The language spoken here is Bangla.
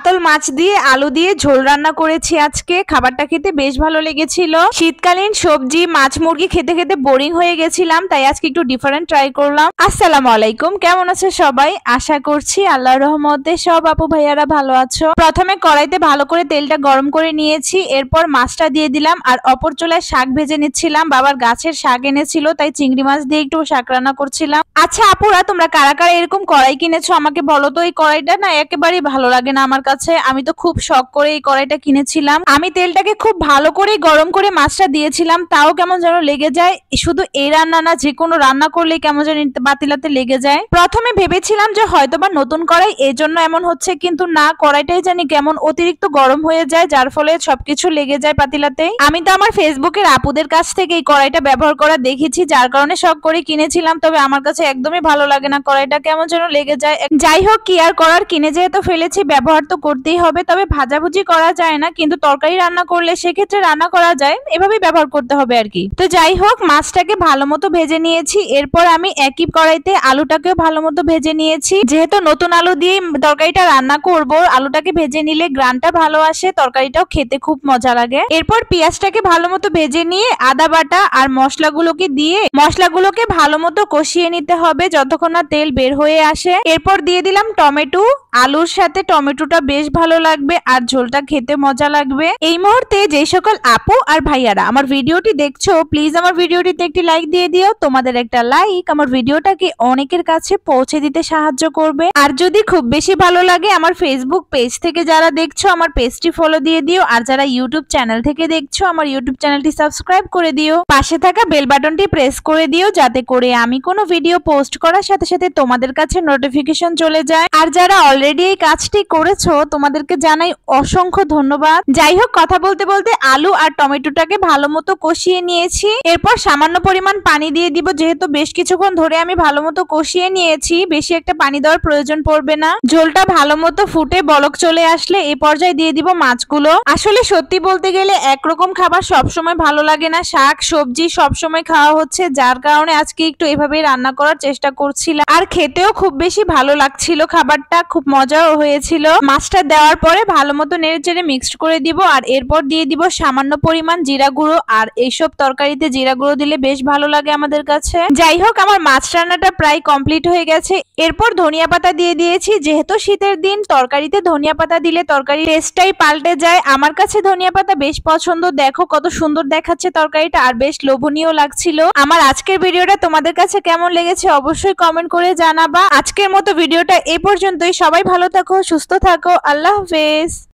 কাতল মাছ দিয়ে আলু দিয়ে ঝোল রান্না করেছি আজকে। খাবারটা খেতে বেশ ভালো লেগেছিল। শীতকালীন সবজি মাছ মুরগি খেতে খেতে বোরিং হয়ে গেছিলাম, তাই আজকে একটু ডিফারেন্ট ট্রাই করলাম। আসসালামু আলাইকুম, কেমন আছে সবাই? আশা করছি আল্লাহর রহমতে সব আপু ভাইয়ারা ভালো আছো। প্রথমে কড়াইতে ভালো করে তেলটা গরম করে নিয়েছি, এরপর মাছটা দিয়ে দিলাম আর অপর চুলায় শাক ভেজে নিচ্ছিলাম। বাবার গাছের শাক এনেছিল, তাই চিংড়ি মাছ দিয়ে একটু শাক রান্না করছিলাম। আচ্ছা আপুরা, তোমরা কারা কারা এরকম কড়াই কিনেছো আমাকে বলো তো। এই কড়াইটা না একেবারেই ভালো লাগে না আমার কাছে। আমি তো খুব শখ করে এই কড়াইটা কিনেছিলাম। আমি তেলটাকে খুব ভালো করে গরম করে মাছটা দিয়েছিলাম, তাও কেমন যেন লেগে যায়। শুধু এই রান্না না, যে কোনো রান্না করলে কেমন যেন বাতিলাতে লেগে যায়। প্রথমে ভেবেছিলাম যে হয়তোবা নতুন কড়াই, এই জন্য এমন হচ্ছে, কিন্তু না, কড়াইটাই জানি কেমন অতিরিক্ত গরম হয়ে যায়, যার ফলে সবকিছু লেগে যায় পাতিলাতেই। আমি তো আমার ফেসবুকের আপুদের কাছ থেকে এই কড়াইটা ব্যবহার করা দেখেছি, যার কারণে শখ করে কিনেছিলাম। তবে আমার কাছে একদমই ভালো লাগে না, কড়াইটা কেমন যেন লেগে যায়। যাই হোক, কি আর করার, কিনে যেহেতু ফেলেছি ব্যবহার তো করতেই হবে। তবে ভাজাভুজি করা যায় না, কিন্তু তরকারি রান্না করলে সেক্ষেত্রে রান্না করা যায়, এভাবেই ব্যবহার করতে হবে আর কি। তো যাই হোক, মাছটাকে ভালো মতো ভেজে নিয়েছি। এরপর আমি একই কড়াইতে আলুটাকেও ভালো মতো ভেজে নিয়েছি। যেহেতু নতুন আলু দিয়ে তরকারিটা রান্না করব, আলুটাকে ভেজে নিলে গ্রানটা ভালো আসে, তরকারিটাও খেতে খুব মজা লাগে। এরপর পেঁয়াজটাকে ভালো মতো ভেজে নিয়ে আদা বাটা আর মশলাগুলোকে দিয়ে মশলাগুলোকে ভালো মতো কষিয়ে নিতে হবে যতক্ষণ না তেল বের হয়ে আসে। এরপর দিয়ে দিলাম টমেটো। আলুর সাথে টমেটোটা বেশ ভালো লাগবে আর ঝোলটা খেতে মজা লাগবে। এই মুহূর্তে যে সকল আপু আর ভাইয়ারা আমার ভিডিওটি দেখছো, প্লিজ আমার ভিডিওটিতে একটি লাইক দিয়ে দিও। তোমাদের একটা লাইক আমার ভিডিওটাকে অনেকের কাছে পৌঁছে দিতে সাহায্য করবে। আর যদি খুব বেশি ভালো লাগে, আমার ফেসবুক পেজ থেকে যারা দেখছো আমার পেজটি ফলো দিয়ে দিও। আর যারা ইউটিউব চ্যানেল থেকে দেখছো আমার ইউটিউব চ্যানেলটি সাবস্ক্রাইব করে দিও। পাশে থাকা বেল বাটনটি প্রেস করে দিও, যাতে করে আমি কোনো ভিডিও পোস্ট করার সাথে সাথে তোমাদের কাছে নোটিফিকেশন চলে যায়। আর যারা অলরেডি এই কাজটি করেছো, তোমাদেরকে জানাই অসংখ্য ধন্যবাদ। যাই হোক, কথা বলতে বলতে আলু আর টমেটোটাকে ভালো মতো কষিয়ে নিয়েছি। এরপর সামান্য পরিমাণ পানি দিয়ে দিব, যেহেতু বেশ কিছুক্ষণ ধরে আমি ভালো মতো কষিয়ে নিয়েছি, বেশি একটা পানি দেওয়ার প্রয়োজন পড়বে না। ঝোলটা ভালো মতো ফুটে বলক চলে আসলে এই পর্যায়ে দিয়ে দিব মাছগুলো। আসলে সত্যি বলতে গেলে একরকম খাবার সবসময় ভালো লাগে না, শাক সবজি সবসময় খাওয়া হচ্ছে, যার কারণে আজকে একটু এভাবেই রান্না করার চেষ্টা করছিলাম। আর খেতেও খুব বেশি ভালো লাগছিল, খাবারটা খুব মজাও হয়েছিল। মাছটা দেওয়ার পরে ভালো মতো নেড়েচেড়ে মিক্সড করে দিব। আর এরপর দিয়ে দিব সামান্য পরিমাণ জিরা গুঁড়ো। আর এইসব তরকারিতে জিরা গুঁড়ো দিলে বেশ ভালো লাগে আমাদের কাছে। যাই হোক, আমার মাছ রান্নাটা প্রায় কমপ্লিট হয়ে গেছে। এরপর ধনিয়া পাতা দিয়ে দিয়েছি। যেহেতু শীতের দিন, তরকারিতে ধনিয়া পাতা দিলে তরকারি টেস্টটাই পাল্টে যায়। আমার কাছে ধনিয়া পাতা বেশ পছন্দ। দেখো কত সুন্দর দেখাচ্ছে তরকারিটা, আর বেশ লোভনীয় লাগছিল। আমার আজকের ভিডিওটা তোমাদের কাছে কেমন লেগেছে অবশ্যই কমেন্ট করে জানাবা। আজকের মতো ভিডিওটা এই পর্যন্তই। সবাই ভালো থাকো, সুস্থ থাকো, আল্লাহ হাফেজ।